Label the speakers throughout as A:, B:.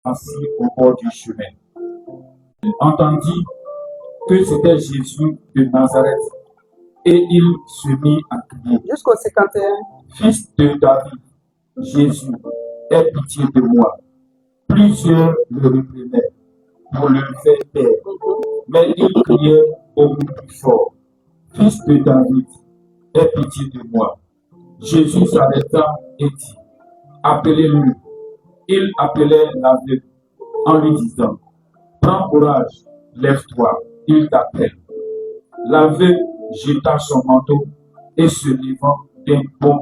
A: assis au bord du chemin. Il entendit que c'était Jésus de Nazareth et il se mit à crier.
B: Jusqu'au 51.
A: Fils de David, Jésus, aie pitié de moi. Plusieurs le reprenaient pour le faire taire, mais il criait au bout plus fort. Fils de David, aie pitié de moi. Jésus s'arrêta et dit, appelez-le. Il appelait l'aveugle en lui disant, prends courage, lève-toi, il t'appelle. L'aveugle jeta son manteau et se levant d'un bond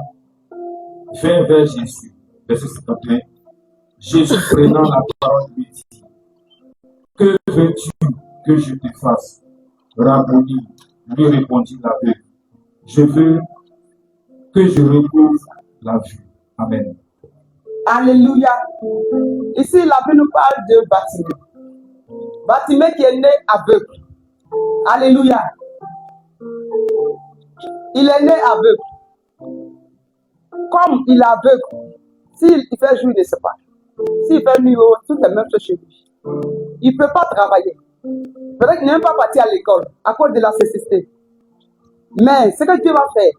A: vint vers Jésus. Verset 51. Jésus prenant la parole lui dit, que veux-tu que je te fasse? Rabboni, lui répondit l'aveugle, je veux que je recouvre la vue. Amen.
B: Alléluia. Ici, la Bible nous parle de Bartimée. Bartimée qui est né aveugle. Alléluia. Il est né aveugle. Comme il est aveugle, s'il fait jour, il ne sait pas. S'il fait nuit, tout est même chose chez lui. Il ne peut pas travailler. Peut-être qu'il n'est même pas parti à l'école à cause de la cécité. Mais ce que Dieu va faire,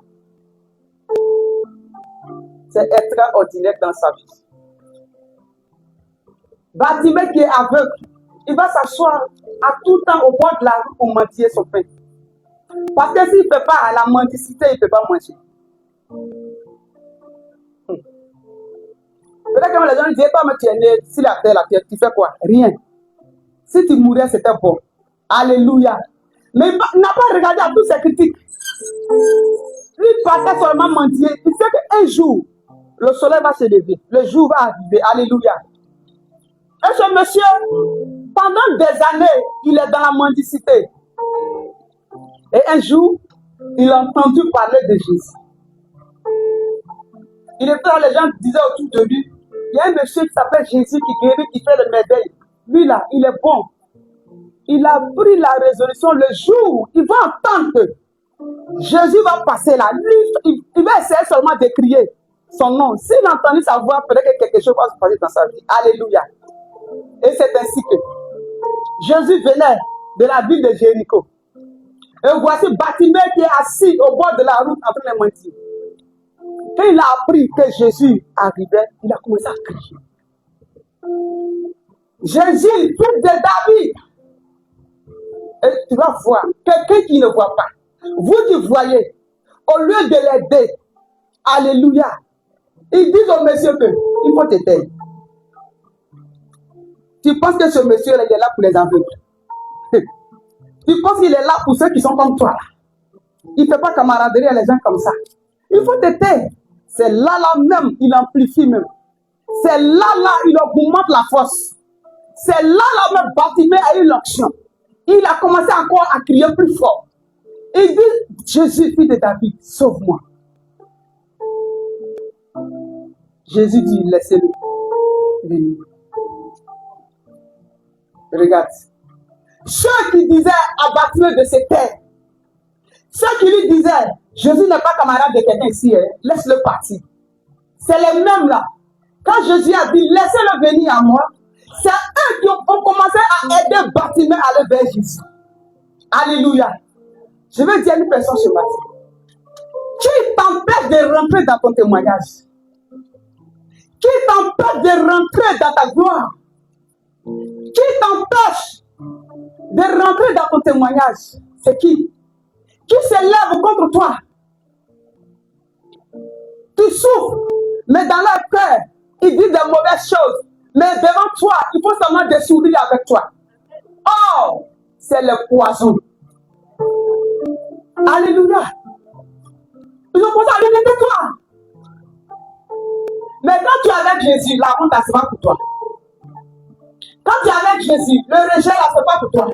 B: c'est extraordinaire dans sa vie. Bartimée qui est aveugle, il va s'asseoir à tout temps au bord de la rue pour mendier son pain. Parce que s'il ne peut pas à la mendicité, il ne peut pas manger. Peut-être que les gens disent, toi, mais tu es né sur la terre, tu fais quoi? Rien. Si tu mourais, c'était bon. Alléluia. Mais il n'a pas regardé à tous ces critiques. Lui, il partait seulement mendier. Il sait qu'un jour, le soleil va se lever. Le jour va arriver. Alléluia. Et ce monsieur, pendant des années, il est dans la mendicité. Et un jour, il a entendu parler de Jésus. Il était là, les gens disaient autour de lui, il y a un monsieur qui s'appelle Jésus qui guérit, qui fait le merveille. Lui là, il est bon. Il a pris la résolution le jour, il va entendre que Jésus va passer là. Lui, il va essayer seulement de crier son nom. S'il a entendu sa voix, peut-être que quelque chose va se passer dans sa vie. Alléluia. Et c'est ainsi que Jésus venait de la ville de Jéricho. Et voici Bartimée qui est assis au bord de la route en train de mentir. Quand il a appris que Jésus arrivait, il a commencé à crier. Jésus, fils de David. Et tu vas voir, quelqu'un qui ne voit pas, vous qui voyez, au lieu de l'aider, alléluia, ils disent au monsieur qu'il faut t'aider. Tu penses que ce monsieur il est là pour les aveugles? Tu penses qu'il est là pour ceux qui sont comme toi? Il ne fait pas camaraderie à les gens comme ça. Il faut t'aider. C'est là même, il amplifie même. C'est là il augmente la force. C'est là même, Bartimée a eu l'onction. Il a commencé encore à crier plus fort. Il dit, Jésus, fils de David, sauve-moi. Jésus dit, laissez-le venir. Regarde. Ceux qui disaient à Bartimée de se taire, ceux qui lui disaient, Jésus n'est pas camarade de quelqu'un ici, hein, laisse-le partir. C'est les mêmes là. Quand Jésus a dit, laissez-le venir à moi, c'est eux qui ont commencé à aider Bartimée à aller vers Jésus. Alléluia. Je veux dire à une personne ce matin, qui t'empêche de rentrer dans ton témoignage? Qui t'empêche de rentrer dans ta gloire? Qui t'empêche de rentrer dans ton témoignage? C'est qui? Qui s'élève contre toi? Tu souffres, mais dans leur cœur, ils disent des mauvaises choses. Mais devant toi, il faut seulement des sourires avec toi. Oh, c'est le poison. Alléluia. Ils ont commencé à dire de toi. Mais quand tu es avec Jésus, la honte, ce n'est pas pour toi. Quand tu es avec Jésus, le rejet, là, ce n'est pas pour toi.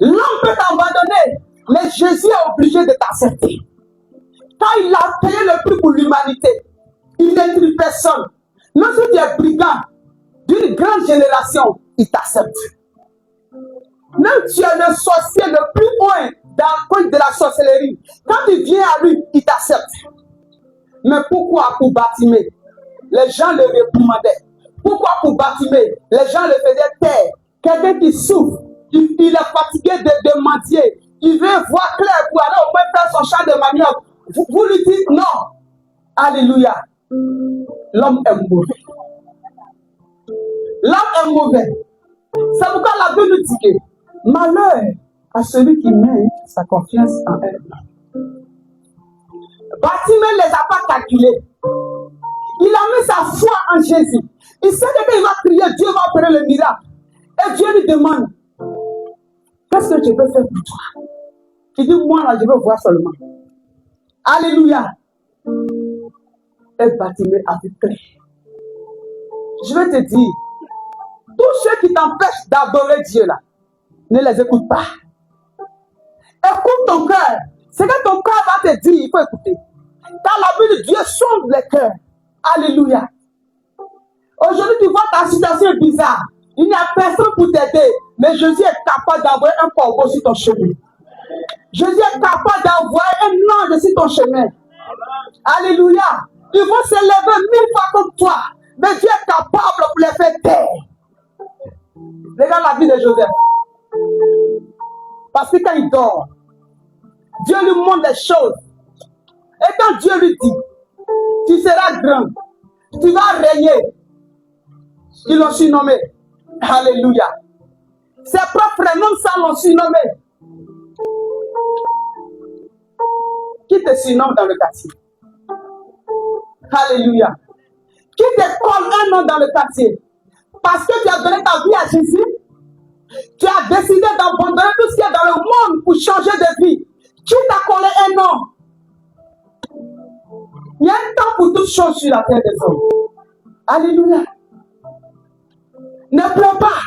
B: L'homme peut t'abandonner, mais Jésus est obligé de t'accepter. Quand il a payé le prix pour l'humanité, il n'écrit personne. Même si tu es brigand d'une grande génération, il t'accepte. Même si tu es le sorcier le plus loin dans cause de la sorcellerie, quand tu viens à lui, il t'accepte. Mais pourquoi pour Bartimée? Les gens le réprimandaient. Pourquoi pour Bartimée, les gens le faisaient taire. Quelqu'un qui souffre, il est fatigué de mendier. Il veut voir clair pour aller au moins faire son champ de manioc. Vous lui dites non. Alléluia. L'homme est mauvais. L'homme est mauvais. C'est pourquoi la Bible nous dit que malheur à celui qui met sa confiance en elle. Bartimée ne les a pas calculés. Il a mis sa foi en Jésus. Il sait que quand il va prier, Dieu va opérer le miracle. Et Dieu lui demande, qu'est-ce que je peux faire pour toi? Il dit, moi là, je veux voir seulement. Alléluia. Et Bartimée a vu clair. Je vais te dire, tous ceux qui t'empêchent d'adorer Dieu là, ne les écoute pas. Écoute ton cœur. C'est que ton cœur va te dire, il faut écouter. Dans la Bible, Dieu sonde les cœurs. Alléluia. Aujourd'hui, tu vois ta situation est bizarre. Il n'y a personne pour t'aider. Mais Jésus est capable d'envoyer un corbeau sur ton chemin. Jésus est capable d'envoyer un ange sur ton chemin. Alléluia. Ils vont s'élever 1000 fois comme toi. Mais Dieu est capable pour les faire taire. Regarde la vie de Joseph. Parce que quand il dort, Dieu lui montre des choses. Et quand Dieu lui dit, tu seras grand, tu vas régner, ils l'ont surnommé. Alléluia. Ses propres noms, ça l'ont surnommé. Qui te surnomme dans le quartier? Alléluia. Qui te colle un nom dans le quartier? Parce que tu as donné ta vie à Jésus, tu as décidé d'abandonner tout ce qui est dans le monde pour changer de vie. Qui t'a collé un nom? Il y a un temps pour toutes choses sur la terre des hommes. Alléluia. Ne pleure pas.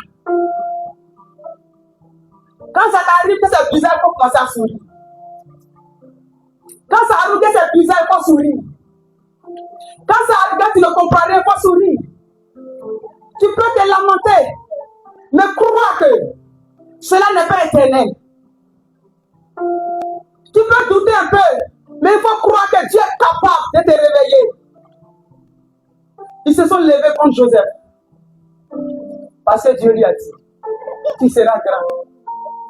B: Quand ça t'arrive que c'est bizarre, il faut commencer à sourire. Quand ça arrive que c'est bizarre, il faut sourire. Quand ça arrive que tu ne comprends rien, il faut sourire. Tu peux te lamenter, mais crois que cela n'est pas éternel. Tu peux douter un peu, mais il faut croire que Dieu est capable de te réveiller. Ils se sont levés contre Joseph. Parce que Dieu lui a dit, tu seras grand.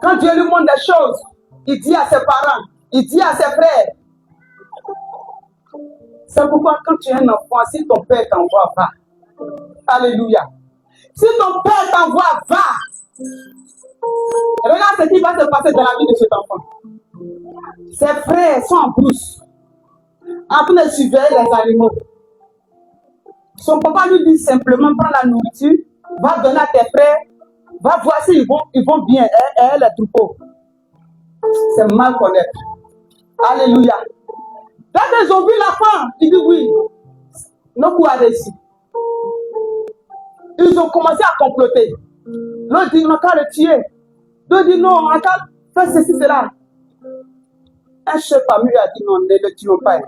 B: Quand Dieu lui montre des choses, il dit à ses parents, il dit à ses frères. C'est pourquoi quand tu es un enfant, si ton père t'envoie, va. Alléluia. Si ton père t'envoie, va. Regarde ce qui va se passer dans la vie de cet enfant. Ses frères sont en brousse, en train de surveiller les animaux. Son papa lui dit simplement, prends la nourriture, va donner à tes frères, va voir s'ils vont bien, et les troupeaux. C'est mal connaître. Alléluia. Quand ils ont vu l'enfant, ils disent oui, nos coups a réussi. Ils ont commencé à comploter. L'autre dit, on n'a qu'à le tuer. L'autre dit, non, on n'a qu'à faire ceci, cela. Un chef parmi lui a dit, non, ne le tuons pas.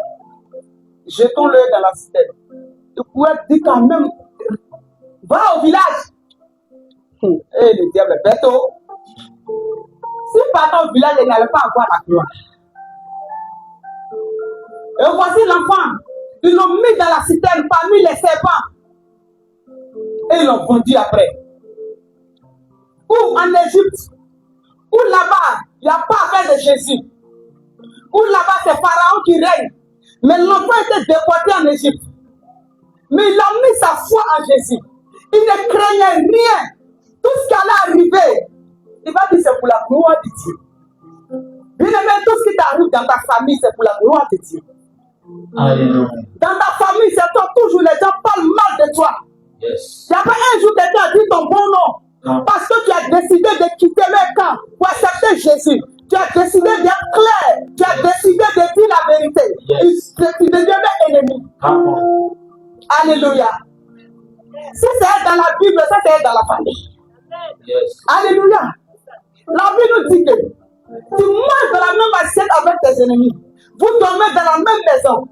B: Jetons-le dans la citerne. Le poète dit quand même, va au village. Et le diable est bête. Si par au village, il n'allait pas avoir la gloire. Et voici l'enfant. Ils l'ont mis dans la citerne parmi les serpents. Et ils l'ont vendu après. Ou en Égypte, ou là-bas, il n'y a pas affaire de Jésus. Ou là-bas, c'est Pharaon qui règne. Mais l'enfant était déporté en Égypte. Mais il a mis sa foi en Jésus. Il ne craignait rien. Tout ce qui allait arriver, il va dire c'est pour la gloire de Dieu. Bien aimé, tout ce qui t'arrive dans ta famille, c'est pour la gloire de Dieu.
A: Alléluia.
B: Dans ta famille, c'est toi, toujours les gens parlent mal de toi.
A: Yes.
B: Il n'y a pas un jour quelqu'un a dit ton bon nom.
A: Non.
B: Parce que tu as décidé de quitter le camp pour accepter Jésus. Tu as décidé d'être clair. Tu as décidé de dire la vérité.
A: Yes.
B: Tu deviens ennemi. Alléluia. Si c'est dans la Bible, ça c'est dans la famille.
A: Yes.
B: Alléluia. La Bible nous dit que tu manges dans la même assiette avec tes ennemis. Vous dormez dans la même maison.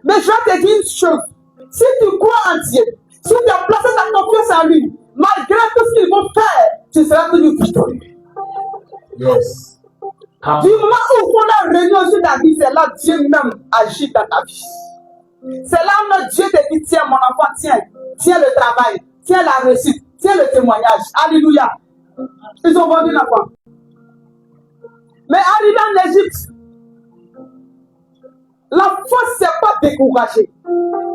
B: Mais je vais te dire une chose. Si tu crois en Dieu, si tu as placé ta confiance en lui, malgré tout ce qu'ils vont faire, tu seras toujours victorieux.
A: Yes.
B: Du moment où on a réunion sur ta vie, c'est là que Dieu même agit dans ta vie. C'est là où Dieu te dit, tiens mon enfant, tiens le travail. tiens la réussite, tiens le témoignage. Alléluia. Ils ont vendu l'enfant. Mais arrivé en Égypte, l'enfant ne s'est pas découragé.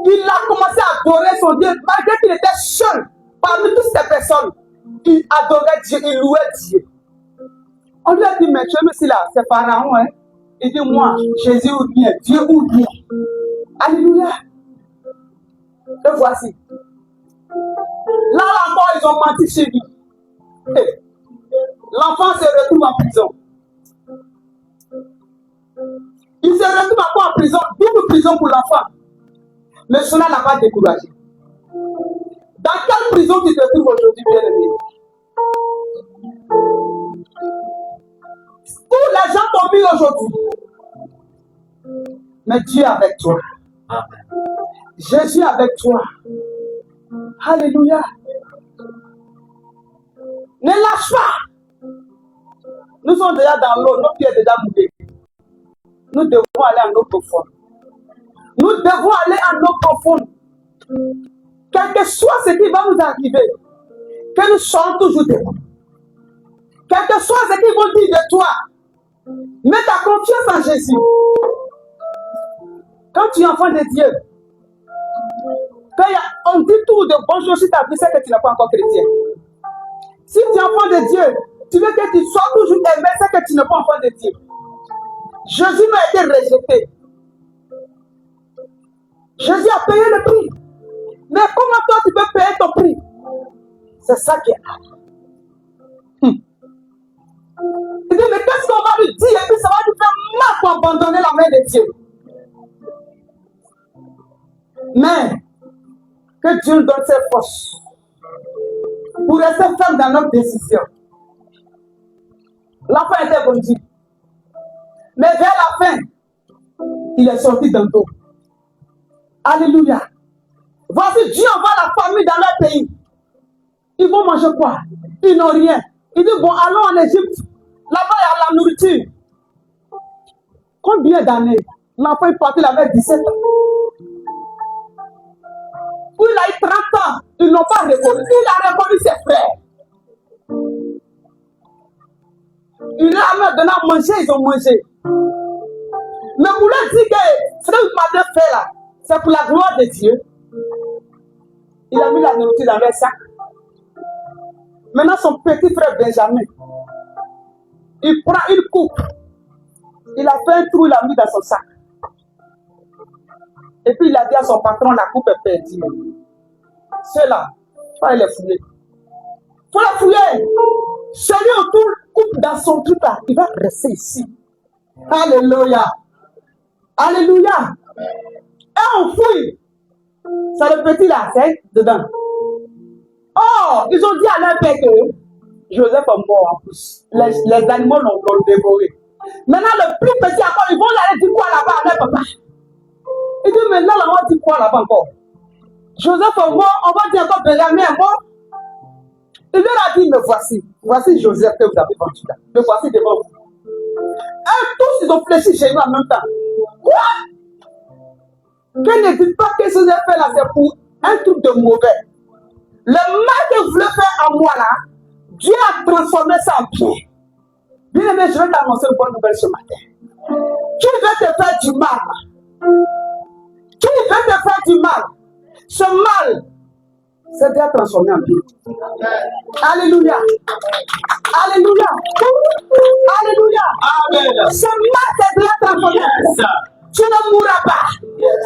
B: Il a commencé à adorer son Dieu, malgré qu'il était seul. Parmi toutes ces personnes, il adorait Dieu, il louait Dieu. On lui a dit, mais chez nous, si là, c'est Pharaon, hein. Il dit, moi, Jésus ou bien, Dieu ou bien. Alléluia. Le voici. Là encore, ils ont menti chez lui. Et l'enfant se retrouve en prison. Il se retrouve encore en prison, double prison pour l'enfant. Mais cela n'a pas découragé. Dans quelle prison tu te trouves aujourd'hui, bien-aimé? Où les gens t'ont mis aujourd'hui? Mais Dieu est avec toi.
A: Amen.
B: Jésus est avec toi. Alléluia. Ne lâche pas. Nous sommes déjà dans l'eau, nos pieds sont déjà mouillés. Nous devons aller en eau profonde. Nous devons aller en eau profonde. Quel que soit ce qui va nous arriver, que nous soyons toujours debout. Quel que soit ce qu'ils vont dire de toi, mets ta confiance en Jésus. Quand tu es enfant de Dieu, quand on dit tout de bonnes choses sur ta vie, c'est que tu n'es pas encore chrétien. Si tu es enfant de Dieu, tu veux que tu sois toujours aimé, c'est que tu n'es pas enfant de Dieu. Jésus m'a été rejeté. Jésus a payé le prix. Mais comment toi tu peux payer ton prix? C'est ça qui est. Il dit, mais qu'est-ce qu'on va lui dire? Et puis ça va lui faire mal pour abandonner la main de Dieu. Mais que Dieu nous donne ses forces pour rester ferme dans notre décision. L'enfant était conduit. Mais vers la fin, il est sorti d'un dos. Alléluia. Voici, Dieu envoie la famille dans leur pays. Ils vont manger quoi? Ils n'ont rien. Il dit, bon, allons en Égypte. Là-bas, il y a la nourriture. Combien d'années? L'enfant est parti, il avait 17 ans. Puis il a eu 30 ans. Ils n'ont pas reconnu. Il a reconnu ses frères. Il leur a donné à manger, ils ont mangé. Mais pour leur dire que ce que vous m'avez fait là, c'est pour la gloire de Dieu. Il a mis la nourriture dans leur sac. Maintenant, son petit frère Benjamin, il prend une coupe. Il a fait un trou, il l'a mis dans son sac. Et puis il a dit à son patron, la coupe est perdue. Ceux-là, il faut les fouiller. Il faut les fouiller. Celui autour coupe dans son truc là, il va rester ici. Alléluia. Alléluia. Et on fouille. C'est le petit là, c'est dedans. Oh, ils ont dit à leur père que Joseph est mort en plus. Les animaux l'ont dévoré. Maintenant, le plus petit encore, ils vont aller dire quoi là-bas à leur papa. Il dit maintenant, là, on va dire quoi là-bas encore? Joseph est mort, on va dire encore Benjamin est mort. Il leur a dit, mais voici Joseph que vous avez vendu là. Le voici devant vous. Et tous, ils ont fléchi chez nous en même temps. Quoi? Que ne dites pas que ce que j'ai fait là, c'est pour un truc de mauvais. Le mal que vous voulez faire à moi là, Dieu a transformé ça en bien. Bien aimé, je vais t'annoncer une bonne nouvelle ce matin. Qui veut te faire du mal? Qui veut te faire du mal? Ce mal, c'est déjà transformé en bien. Alléluia. Alléluia. Alléluia.
A: Amen.
B: Ce mal, c'est déjà transformé.
A: Yes.
B: Tu ne mourras pas.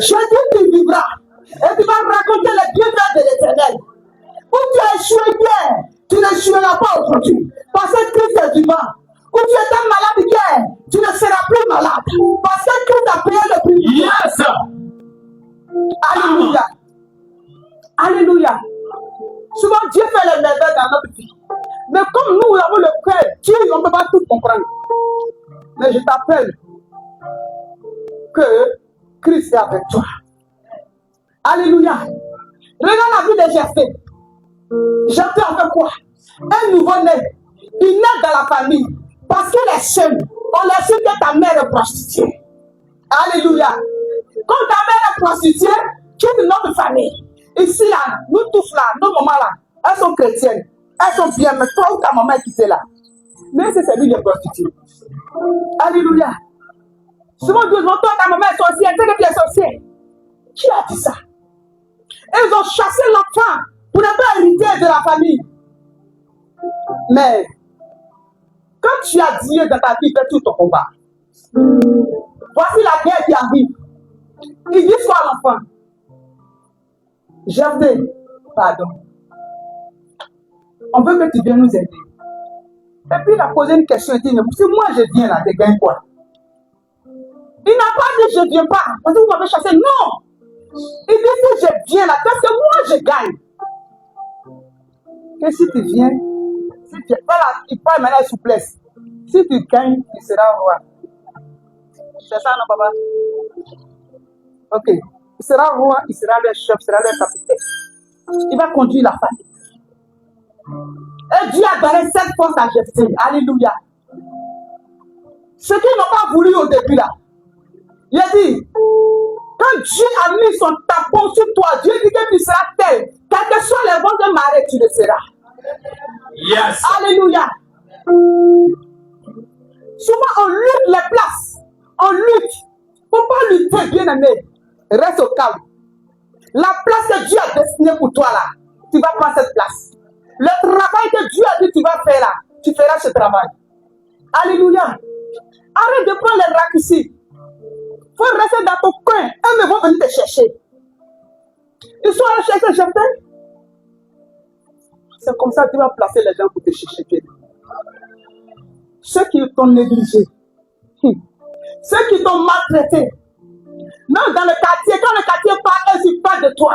B: Je dis que tu vivras. Et tu vas raconter les bienfaits de l'Éternel. Où tu as échoué hier, tu n'échoueras pas aujourd'hui. Parce que Christ est vivant. Où tu étais malade hier, tu ne seras plus malade. Parce que Christ a payé le prix.
A: Yes.
B: Alléluia. Alléluia. Souvent, Dieu fait les merveilles dans notre vie. Mais comme nous avons le cœur, Dieu, on ne peut pas tout comprendre. Mais je t'appelle que Christ est avec toi. Alléluia. Regarde la vie de Jephthé. Jephthé a fait quoi? Un nouveau-né. Il naît dans la famille. Parce qu'il est seul. On l'a su que ta mère est prostituée. Alléluia. Quand ta mère est prostituée, tu es de notre famille. Ici, là, nous tous là, nos mamans là, elles sont chrétiennes. Elles sont bien, mais toi ou ta maman est quittée là. Mais c'est lui les prostituées. Alléluia. Souvent, Dieu demande, toi, ta maman est sorcière, tu es les sorcières. Qui a dit ça? Ils ont chassé l'enfant pour ne pas hériter de la famille. Mais, quand tu as Dieu dans ta vie, fais tout ton combat. Voici la guerre qui arrive. Il dit soit l'enfant. Gervais, pardon. On veut que tu viennes nous aider. Et puis il a posé une question, il dit, mais si moi je viens là, je gagne quoi? Il n'a pas dit je ne viens pas, parce que vous m'avez chassé. Non! Il dit si je viens là, parce que moi je gagne. Et si tu viens, si tu... Voilà, il parle maintenant de souplesse. Si tu gagnes, tu seras roi. C'est ça, non, papa? Ok. Il sera roi, il sera le chef, il sera le capitaine. Il va conduire la famille. Et Dieu a donné cette force à Jephthé. Alléluia. Ce qu'ils n'ont pas voulu au début là. Il a dit, quand Dieu a mis son tampon sur toi, Dieu dit que tu seras tel. Quel que soit les vents de marée, tu le seras.
A: Yes.
B: Alléluia. Souvent on lutte les places. On lutte. Il ne faut pas lutter, bien aimé. Reste au calme. La place que Dieu a destinée pour toi là, tu vas prendre cette place. Le travail que Dieu a dit que tu vas faire là, tu feras ce travail. Alléluia. Arrête de prendre les raccourcis. Il faut rester dans ton coin. Eux vont venir te chercher. Ils sont allés chercher Jephthé. C'est comme ça que tu vas placer les gens pour te chercher. Ceux qui t'ont négligé. Ceux qui t'ont maltraité. Même dans le quartier, quand le quartier parle, ils parlent de toi.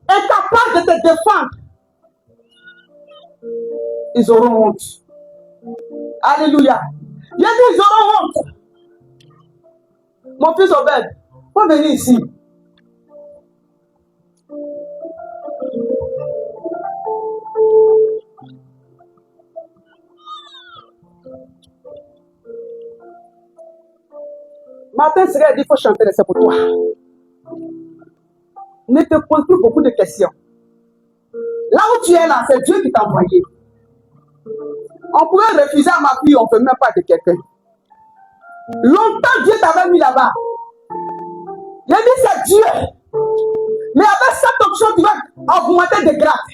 B: Et capable de te défendre. Ils auront honte. Alléluia. Il a dit, ils auront honte. Mon fils Obed, faut venir ici. Martin Serait dit, il faut chanter, c'est pour toi. Ne te pose plus beaucoup de questions. Là où tu es là, c'est Dieu qui t'a envoyé. On pourrait refuser à ma fille, on ne peut même pas de quelqu'un. Longtemps, Dieu t'avait mis là-bas. Il a dit, c'est Dieu. Mais avec cette option, tu vas augmenter de grade.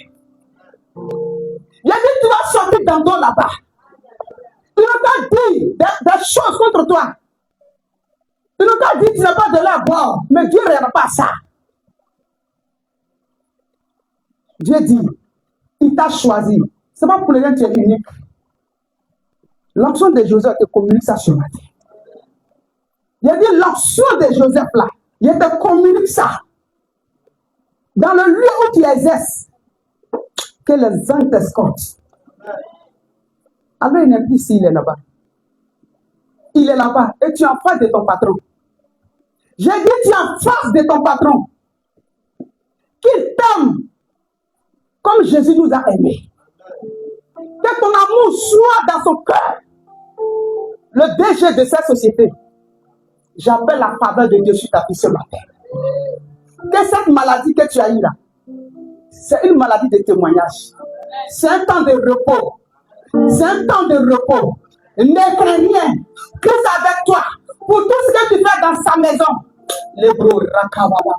B: Il a dit, tu vas sortir dans ton là-bas. Il n'a pas dit des choses contre toi. Il n'a pas dit, tu n'as pas de la boire. Mais Dieu n'aime pas ça. Dieu dit, il t'a choisi. Ce n'est pas pour les gens que tu es unique. L'onction de Joseph te communique ça ce matin. Il a dit l'onction de Joseph là, il te communique ça. Dans le lieu où tu exerces, que les anges t'escortent. Alors il n'est plus ici, il est là-bas. Il est là-bas et tu es en face de ton patron. J'ai dit tu es en face de ton patron. Qu'il t'aime comme Jésus nous a aimés. Que ton amour soit dans son cœur. Le DG de cette société, j'appelle la faveur de Dieu sur ta vie ce matin. Que cette maladie que tu as eue là, c'est une maladie de témoignage. C'est un temps de repos. C'est un temps de repos. Ne crains rien. Christ avec toi. Pour tout ce que tu fais dans sa maison. Les bros, rakababa.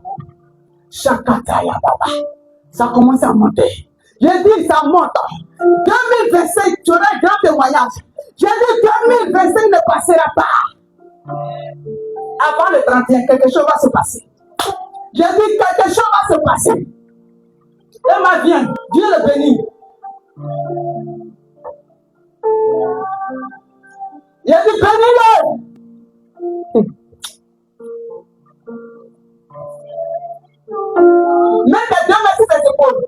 B: Shakataya baba. Ça commence à monter. J'ai dit, ça monte. 2025, tu auras un grand témoignage. J'ai dit, 2025 ne passera pas. Avant le 31, quelque chose va se passer. J'ai dit, quelque chose va se passer. Emma vient, Dieu le bénit. Il a dit, bénis-le. Mets tes deux mains sur tes épaules.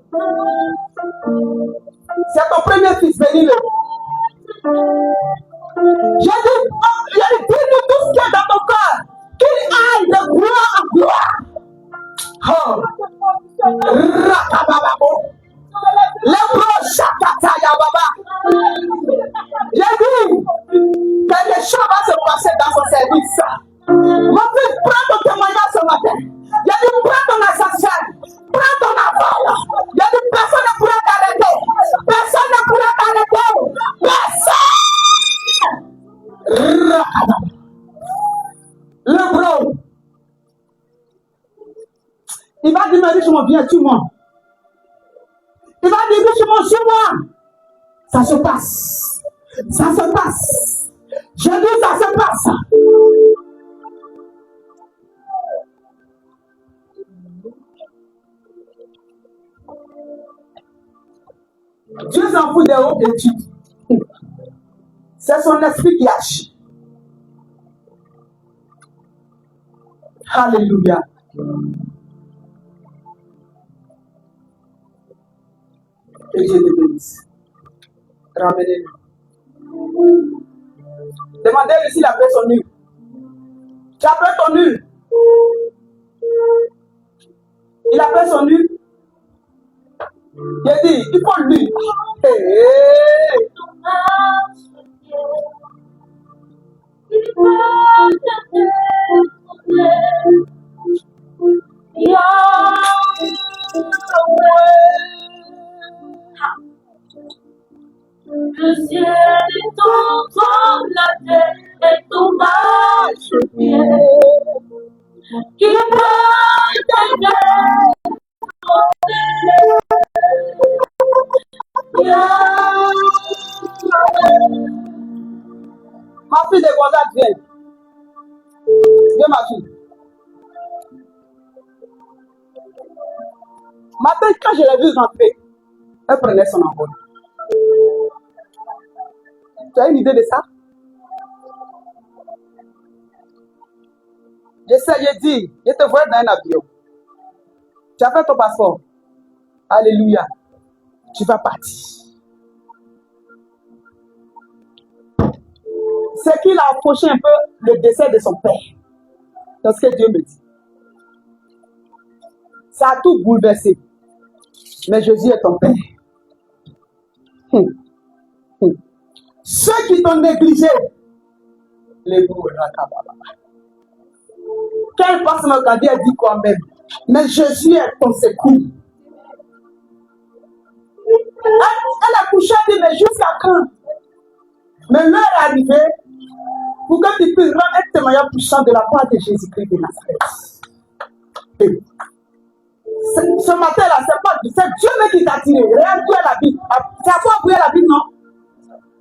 B: C'est ton premier fils, bénis-le. J'ai dit, dis-nous tout ce qui est dans ton cœur. Qu'il aille de gloire en gloire. Oh. Rakabababo. Le gros chakataya baba. J'ai dit, quelque chose va se passer dans son service. Mon fils, prends ton témoignage ce matin. J'ai dit, prends ton assassin. Prends ton doucement, viens, tue-moi. Il va dire doucement, suis-moi. Ça se passe. Ça se passe. Je dis, ça se passe. Dieu s'en fout des hautes études. C'est son esprit qui agit. Alléluia. Et Dieu te bénisse. Ramenez-le. Demandez-lui s'il a fait son nu. Tu as fait ton nu. Il a fait son nu. Il a dit, il faut lui. Hey.
C: Le ciel est ton la terre est ton marchepied. Qui peut t'aider?
B: Ma fille de Gonzague, viens. Viens, ma fille. Matin, quand je l'ai vue rentrer, elle prenait son envol. Tu as une idée de ça? J'ai dit, je te vois dans un avion. Tu as fait ton passeport. Alléluia. Tu vas partir. C'est qu'il a approché un peu le décès de son père. C'est ce que Dieu me dit. Ça a tout bouleversé. Mais Jésus est ton père. Ceux qui t'ont négligé, les quel passement quand Dieu dit quoi même? Mais Jésus est ton secours. Elle a couché, elle dit, mais jusqu'à quand? Mais l'heure est arrivée pour que tu puisses rendre un témoignage puissant de la part de Jésus-Christ de Nazareth. Ce matin-là, c'est Dieu même qui t'a tiré. Regarde, tu as la Bible. Tu as pas oublié la Bible, non?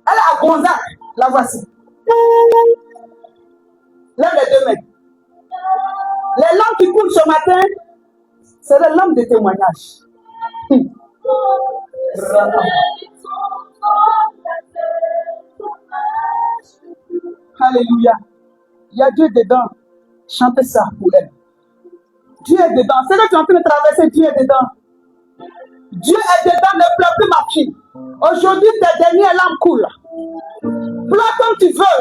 B: Elle est à Gonzague. La voici. Lève les deux mains. Les langues qui coulent ce matin, c'est les langues de témoignage. Alléluia. Il y a Dieu dedans. Chantez ça pour elle. Dieu est dedans. C'est que tu es en train de traverser, Dieu est dedans. Dieu est dedans, ne pleure plus ma fille. Aujourd'hui, tes dernières larmes coulent. Pleure comme tu veux.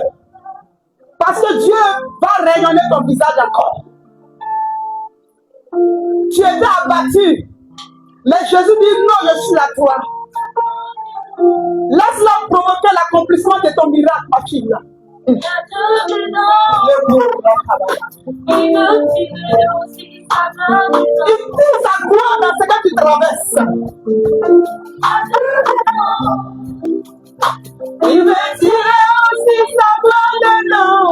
B: Parce que Dieu va rayonner ton visage encore. Tu étais abattu. Mais Jésus dit non, je suis à toi. Laisse-la provoquer l'accomplissement de ton miracle, ma fille.
C: Il veut tirer aussi sa main.
B: Il tire sa gloire dans ce que tu traverses. Il veut tirer aussi sa gloire dedans.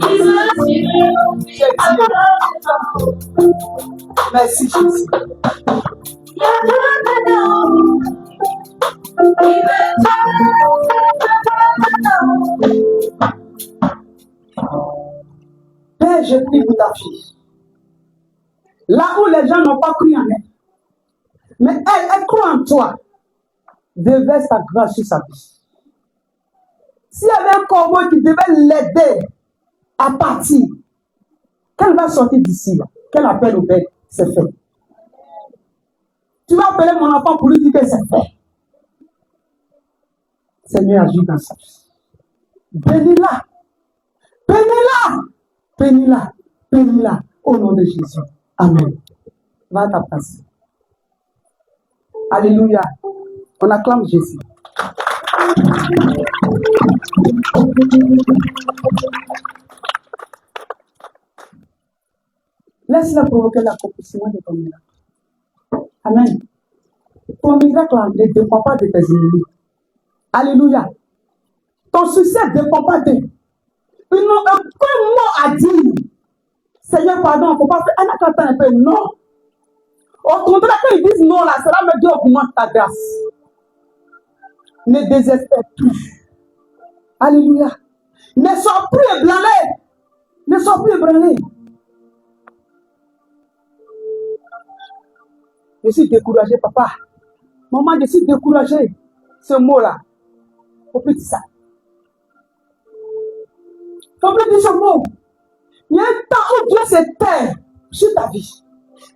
C: Il veut tirer aussi sa main.
B: Merci Jésus. Père, je prie pour ta fille. Là où les gens n'ont pas cru en elle, mais elle croit en toi. Déverse ta grâce sur sa vie. S'il y avait un corbeau qui devait l'aider à partir, qu'elle va sortir d'ici, qu'elle appelle au Père, c'est fait. Tu vas appeler mon enfant pour lui dire que c'est fait. Seigneur, agis dans sa vie. Bénis-la. Bénis-la. Bénis-la. Bénis-la. Au nom de Jésus. Amen. Va à ta place. Alléluia. On acclame Jésus. Laisse-la provoquer l'accomplissement de ton miracle. Amen. Ton miracle ne dépend pas de tes ennemis. Alléluia. Ton succès ne dépend pas d'eux. Ils n'ont un mot à dire. Seigneur, pardon, il ne faut pas faire un peu. Non. Au contraire, quand ils disent non, là, cela me dit augmente ta grâce. Ne désespère plus. Alléluia. Ne sois plus ébranlé. Ne sois plus ébranlé. Je suis découragé, papa. Maman, je suis découragé. Ce mot-là. Faut plus dire ça. Faut plus dire ce mot. Il y a un temps où Dieu se tait sur ta vie.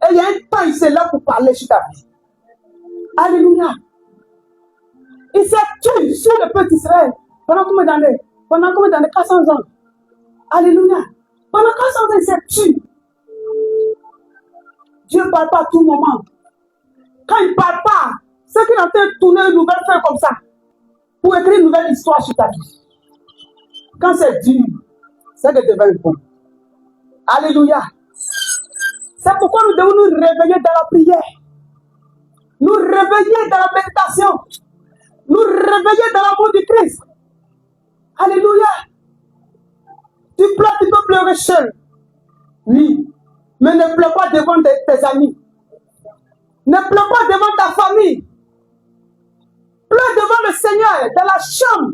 B: Et il y a un temps, il s'est là pour parler sur ta vie. Alléluia. Il s'est tué sur le peuple d'Israël. Pendant combien d'années? Pendant combien d'années? 400 ans. Alléluia. Pendant 400 ans, il s'est tué. Dieu ne parle pas à tout moment. Quand il ne parle pas, c'est qu'il est en train de tourner une nouvelle feuille comme ça. Pour écrire une nouvelle histoire sur ta vie. Quand c'est dur, c'est de devenir bon. Alléluia. C'est pourquoi nous devons nous réveiller dans la prière. Nous réveiller dans la méditation. Nous réveiller dans l'amour du Christ. Alléluia. Tu pleures, tu peux pleurer seul. Oui. Mais ne pleure pas devant tes amis. Ne pleure pas devant ta famille. Pleure devant le Seigneur, dans la chambre.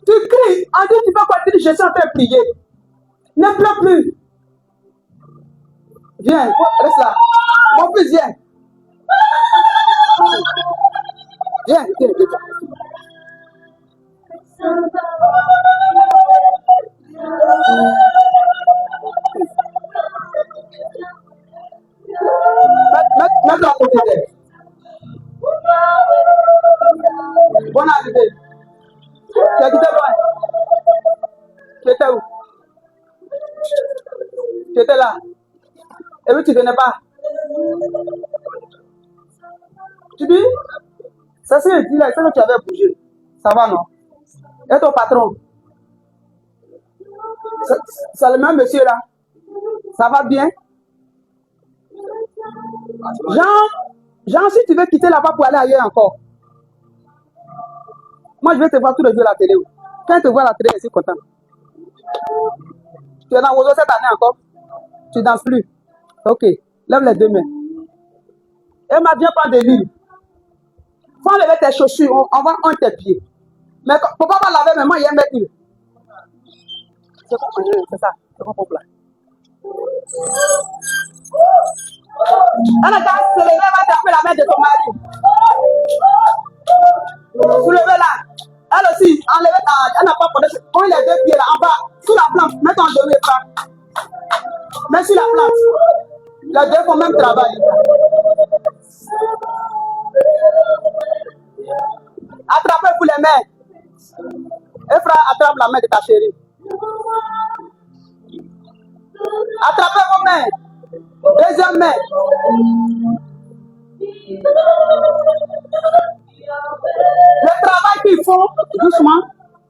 B: Tu cries, en disant tu vas quoi? Tu dis, je suis en train de prier. Ne pleure plus. Viens, reste là. Mon fils, viens. Viens, viens, viens. Mets-le à côté d'elle. Bonne arrivée. Tu as quitté loin. Tu étais où? Tu étais là. Et puis tu ne venais pas. Tu dis, ça c'est le dit là, c'est que tu avais bougé. Ça va, non? Et ton patron? C'est le même monsieur là. Ça va bien? Jean, si tu veux quitter là-bas pour aller ailleurs encore. Moi, je vais te voir tous les jours à la télé. Quand je te vois à la télé, je suis content. Tu es dans Ozo cette année encore? Tu ne danses plus? Ok. Lève les deux mains. Et ma viens prendre des livres. Faut enlever tes chaussures. On va enlever tes pieds. Mais pourquoi pas laver? Mais moi, il y a un mec. C'est ça. C'est mon problème. Elle a qu'à se lever, elle va taper la main de ton mari. Soulevez-la. Elle aussi, enlevez, elle n'a pas porté. On les deux pieds là, en bas, sous la plante. Mets ton genou et pas. Mets sur la plante. Les deux font même travail. Attrapez pour les mains. Et frère, attrape la main de ta chérie. Attrapez vos mains. Deuxième main. Le travail qu'ils font, doucement,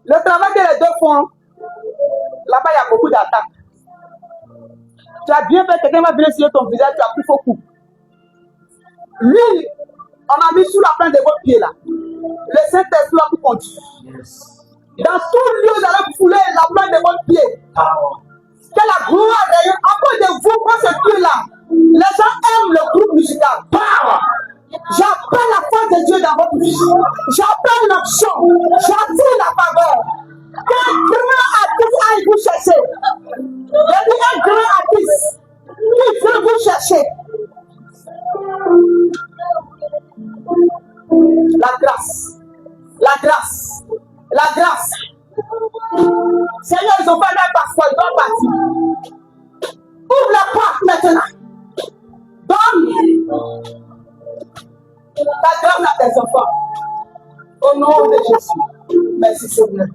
B: le travail que les deux font, là-bas il y a beaucoup d'attaques. Tu as bien fait, quelqu'un va venir sur ton visage, tu as pris faux coup. Lui, on a mis sous la plante de votre pied là. Le Saint-Esprit va vous conduire. Dans tout lieu, vous allez fouler la plante de votre pied. Que la gloire de Dieu, à cause de vous, quand ce pied-là, les gens aiment le groupe musical. J'appelle la force de Dieu dans votre vie. J'appelle l'action. J'attire la faveur. Qu'un grand artiste aille vous chercher. Il y a un grand artiste qui veut vous chercher. La grâce. La grâce. La grâce. Seigneur, ils ont fait leur passeport, ils doivent partir. Ouvre la porte maintenant. Donne ta grâce à tes enfants. Au nom de Jésus. Merci Seigneur.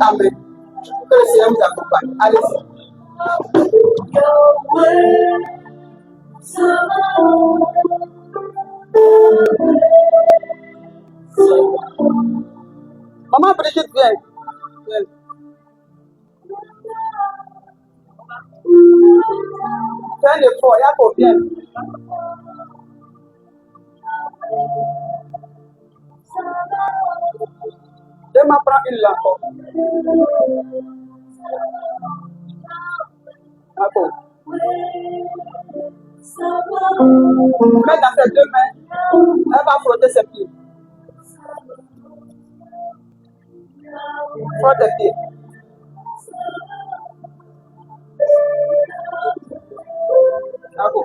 B: Amen. Que le Seigneur vous accompagne. Allez-y. Maman Brigitte, viens. Fais un effort, il y a combien? Je m'apprends une là encore. Ah bon. Mets dans ses deux mains. Elle va frotter ses pieds. Frotte tes pieds. Ah bon.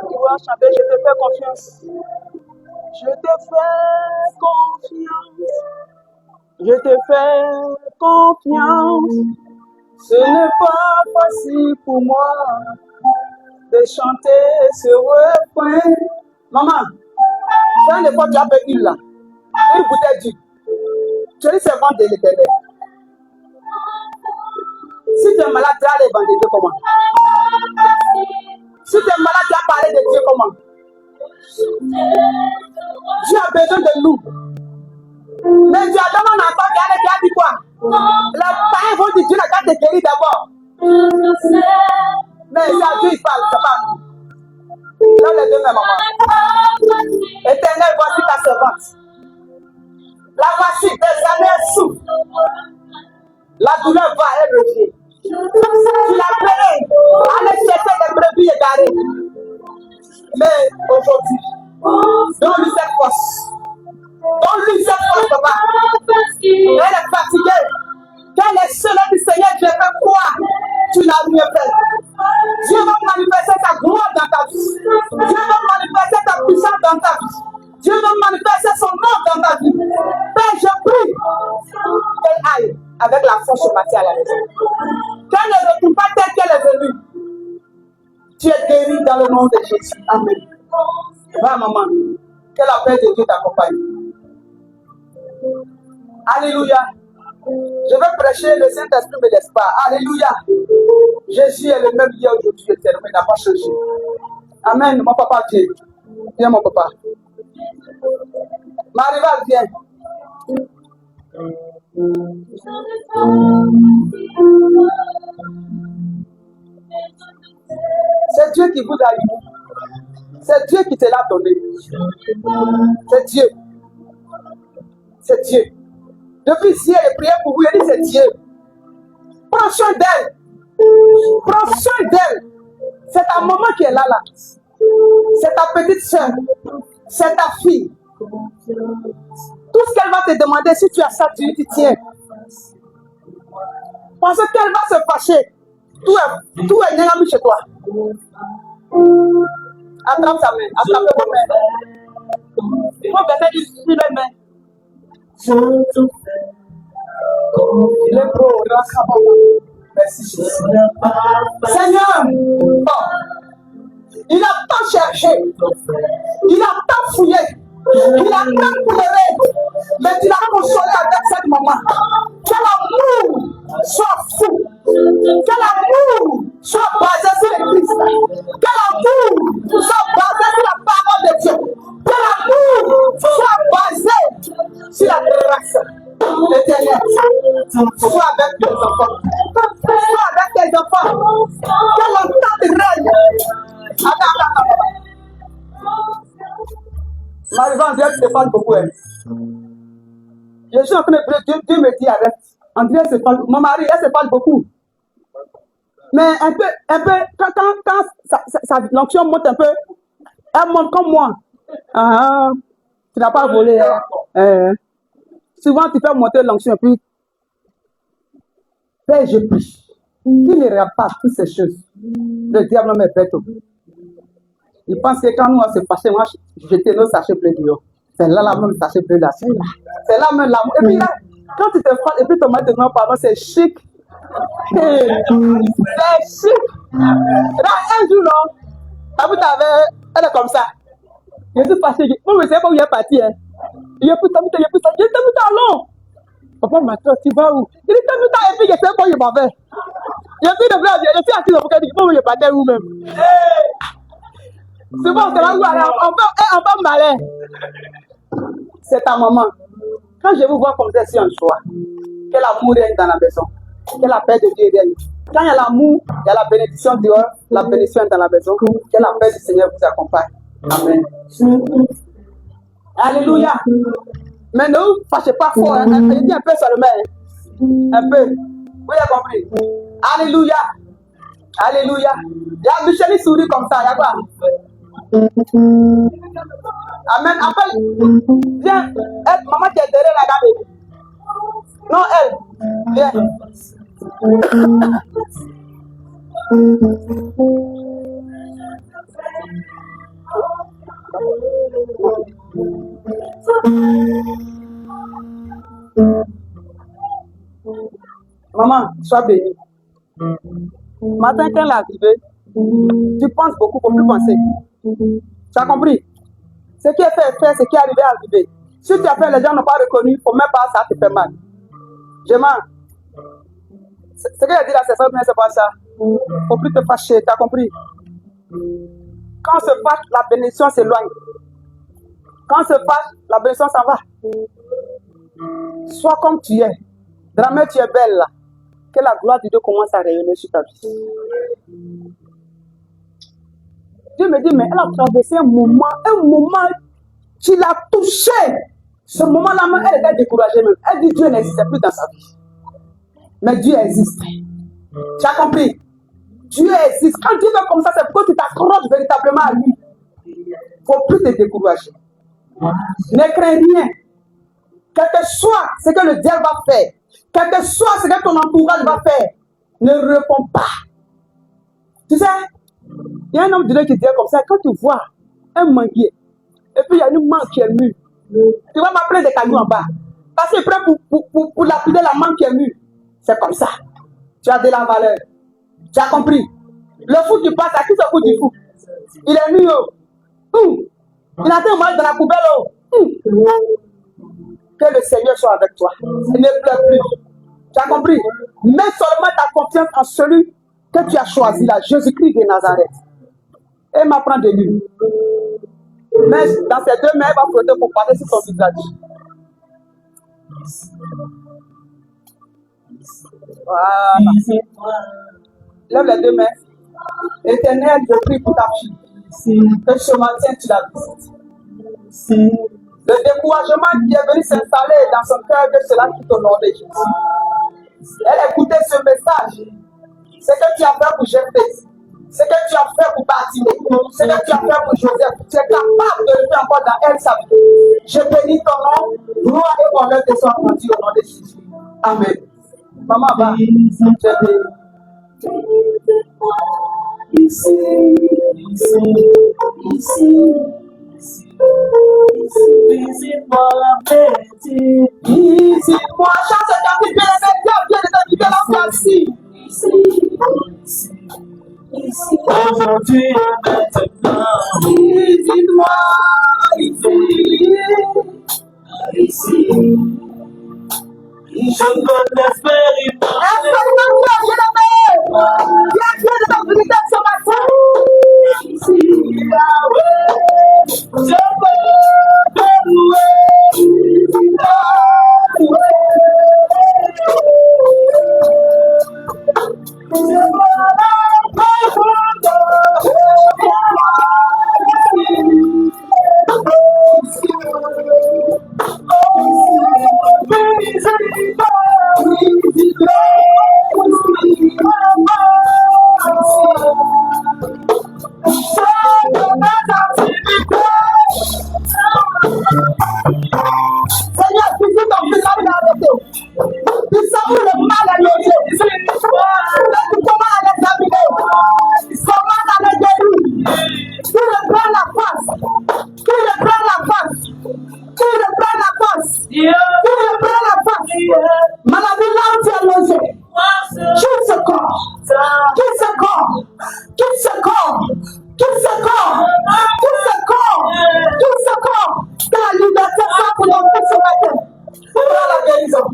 B: Tu vois, chanter, je te fais confiance. Je te fais confiance. Je te fais confiance. Ce n'est pas facile pour moi de chanter ce refrain. Maman, quand une fois tu as perdu là, une bouteille d'huile, tu dis c'est vendre de l'éternel. Si tu es malade, tu as les vendre de Dieu comment? Si tu es malade, tu as parlé de Dieu comment? Tu as besoin de nous. Mais tu as demandé un enfant qui a dit quoi? Les parents vont dire Dieu n'a qu'à te guérir d'abord. Mais c'est à Dieu il parle, c'est pas à nous. Là, les deux mêmes mamans. Éternel, voici ta servante. La voici, des années elle souffre. La douleur va, elle revient. Tu l'as payé, aller chercher des brebis égarées. Mais aujourd'hui, donne-lui cette force. Donne-lui cette force, papa. Elle est fatiguée. Quand les soleils du Seigneur, Dieu fait quoi? Tu n'as rien fait. Dieu va manifester sa gloire dans ta vie. Dieu va manifester ta puissance dans ta vie. Dieu va manifester son nom dans ta vie. Père, je prie qu'elle aille avec la force ce matin à la maison. Qu'elle ne retourne pas telle qu'elle est venue. Tu es guéri dans le nom de Jésus. Amen. Va, maman. Que la paix de Dieu t'accompagne. Alléluia. Je vais prêcher, le Saint-Esprit me laisse pas. Alléluia. Jésus est le même hier, aujourd'hui, éternellement, il n'a pas changé. Amen. Mon papa, viens. Viens, mon papa. Marival, viens. C'est Dieu qui vous a eu. C'est Dieu qui te l'a donné. C'est Dieu. C'est Dieu. Depuis hier, j'ai prié pour vous, il dit c'est Dieu. Prends soin d'elle. Prends soin d'elle. C'est ta maman qui est là. C'est ta petite soeur. C'est ta fille. Tout ce qu'elle va te demander, si tu as ça, tu tiens. Parce qu'elle va se fâcher. Tout est négatif chez toi. Attrape sa main. Attrape ta main. Il faut baisser sur les mains. Le pro, merci Jésus. Seigneur, il a tant cherché, il a tant fouillé, il a tant pleuré, mais tu l'as consolé avec cette maman. Que l'amour soit fou, que l'amour soit basé sur le Christ, que l'amour soit basé sur la parole de Dieu, que l'amour soit basé sur la grâce. L'éternel, sois avec tes enfants. Sois avec tes enfants. Que longtemps te règne. Attends. Marie-Jeanne, Dieu te parle beaucoup. Je suis en train de prier, Dieu me dit arrête. André se parle, mon mari, elle se parle beaucoup. Mais un peu, quand l'onction monte un peu, elle monte comme moi. Tu n'as pas volé. Souvent, tu fais monter l'onction, puis, Père, je prie, qu'il ne regarde pas toutes ces choses. Le diable me bête. Il pense que quand nous on se fâche, moi, jeter nos sachets pleins de l'eau. C'est là, même sachet plein de là. C'est là, même l'amour. Et puis là, quand tu te fâches, et puis ton mari te demande pardon, c'est chic. C'est chic. Là, un jour, non, elle est comme ça. Je suis fâché. Moi, je ne sais pas où il est parti. Il est plus tard, long. Papa m'a dit, tu vas où? Il est tellement tard, et puis je sais pas où il m'en va. Il a pris de blanc, je suis assis dans le bouquet, il dit, bon, il est parti où même? C'est bon, c'est là où on va malin. C'est ta maman. Quand je vous vois comme ça, c'est un choix. Que l'amour règne dans la maison. Que la paix de Dieu règne. Quand il y a l'amour, il y a la bénédiction dehors, la bénédiction dans la maison. Que la paix du Seigneur vous accompagne. Amen. Alléluia. Mais ne vous fâchez pas fort. Hein. Il dit un peu seulement. Hein. Un peu. Vous avez compris? Alléluia. Alléluia. Il y a Michel qui sourit comme ça. Il y a quoi? Amen. Appelle. Viens. Elle, maman qui est derrière la dame. Non, elle. Viens. Maman, sois bénie. Matin, quand elle est arrivée, tu penses beaucoup, faut plus penser. Tu as compris? Ce qui est fait, ce qui est arrivé. Si tu as fait, les gens n'ont pas reconnu, il ne faut même pas, ça te fait mal. Je mens. Ce qu'elle a dit là, c'est ça, mais c'est pas ça. Il ne faut plus te fâcher, tu as compris? Quand on se fâche, la bénédiction s'éloigne. Quand on se fâche, la bénédiction s'en va. Sois comme tu es. Dramé, tu es belle là. Que la gloire de Dieu commence à rayonner sur ta vie. Dieu me dit, mais elle a traversé un moment, tu l'as touché. Ce moment-là, elle était découragée même. Elle dit, Dieu n'existait plus dans sa vie. Mais Dieu existe. Tu as compris? Dieu existe. Quand Dieu fait comme ça, c'est pour que tu t'accroches véritablement à lui. Il ne faut plus te décourager. Ne crains rien. Quel que soit ce que le diable va faire, quel que soit ce que ton entourage va faire, ne réponds pas. Tu sais, il y a un homme de Dieu qui dit comme ça, quand tu vois un manguier, et puis il y a une mangue qui est mûre, tu vas m'appeler des cailloux en bas. Parce qu'il est prêt pour lapider la mangue qui est mûre. C'est comme ça. Tu as de la valeur. Tu as compris? Le fou qui passe, à qui se fout du fou? Il est nu. Il a tellement mal dans la poubelle. Que le Seigneur soit avec toi. Il ne pleure plus. Tu as compris? Mets seulement ta confiance en celui que tu as choisi là, Jésus-Christ de Nazareth. Et m'apprends de lui. Mais dans ses deux mains, il va frotter pour passer sur son visage. Voilà. Lève les deux mains. Éternel, je prie pour ta fille. Que ce matin, tu la visites. Le découragement qui est venu s'installer dans son cœur, que cela quitte au nom de Jésus. Elle écoutait ce message. Ce que tu as fait pour Jephthé, ce que tu as fait pour Bartimée, ce que tu as fait pour Joseph, tu es capable de le faire encore dans elle, sa vie. Je bénis ton nom, gloire et honneur te soient rendus au nom de Jésus. Amen. Maman, va. Je bénis. Visite-moi la vérité. Visite-moi, chante ta vie, bien de la place. Ici, aujourd'hui et maintenant. Visite-moi ici. Je veux l'expérimenter. Expérimente-moi, bien-aimé. Viens de ta vérité ce matin. Ici, je veux te louer. Seigneur, visite ton fils là, il a arrêté. Il sent le mal à loger. Tu commences à l'examiner. Comment à le guérir? Tu le prends la face. Tu le prends la face. Tu le prends la face. Tu le prends la face. Maladie là où tu es logé. Quitte ce corps. Quitte ce corps. Quitte ce corps. Quitte ce corps. Quitte ce corps. Quitte ce corps. Ta liberté, ça pour l'enfant ce matin. Prends la guérison.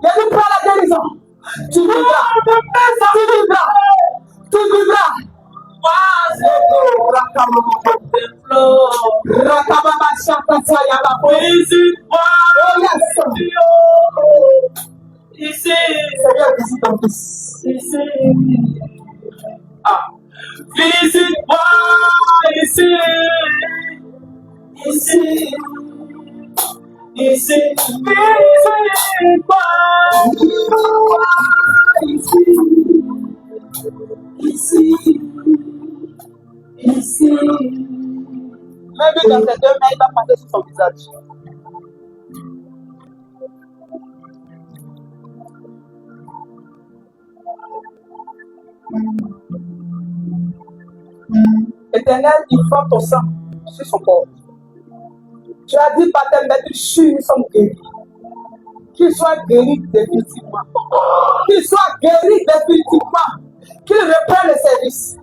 B: Il dit, prends la guérison. Tu vivras. Tu vivras. Tu vivras. Ici. Seigneur, visite ton fils. Ici. Visite-moi ici. Ici.
A: Ici, ici.
B: Même dans ses 2 mains, il va passer sur son visage. Éternel, il frappe ton sang sur son corps. Tu as dit par tes blessures, nous sommes guéris. Qu'il soit guéri définitivement. Qu'il soit guéri définitivement. Qu'il reprenne le service.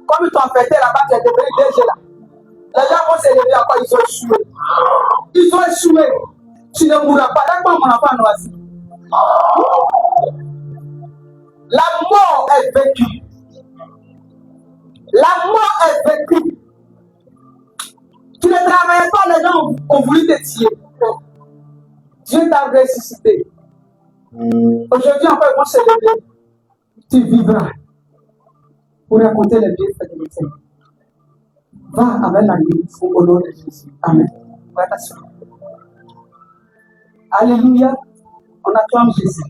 B: Comme ils t'ont affecté là-bas, tu es devenu DG là. Les gens vont se lever encore, ils ont échoué. Ils ont échoué. Tu ne mourras pas. D'accord, mon enfant noisi. La mort est vaincue. La mort est vaincue. Tu ne travaillais pas, les gens ont voulu te tuer. Dieu t'a ressuscité. Aujourd'hui encore, ils vont se lever. Tu vivras pour raconter les bienfaits de l'éternel. Va avec la grâce au nom de Jésus. Amen. Va t'asseoir. Alléluia. On acclame Jésus.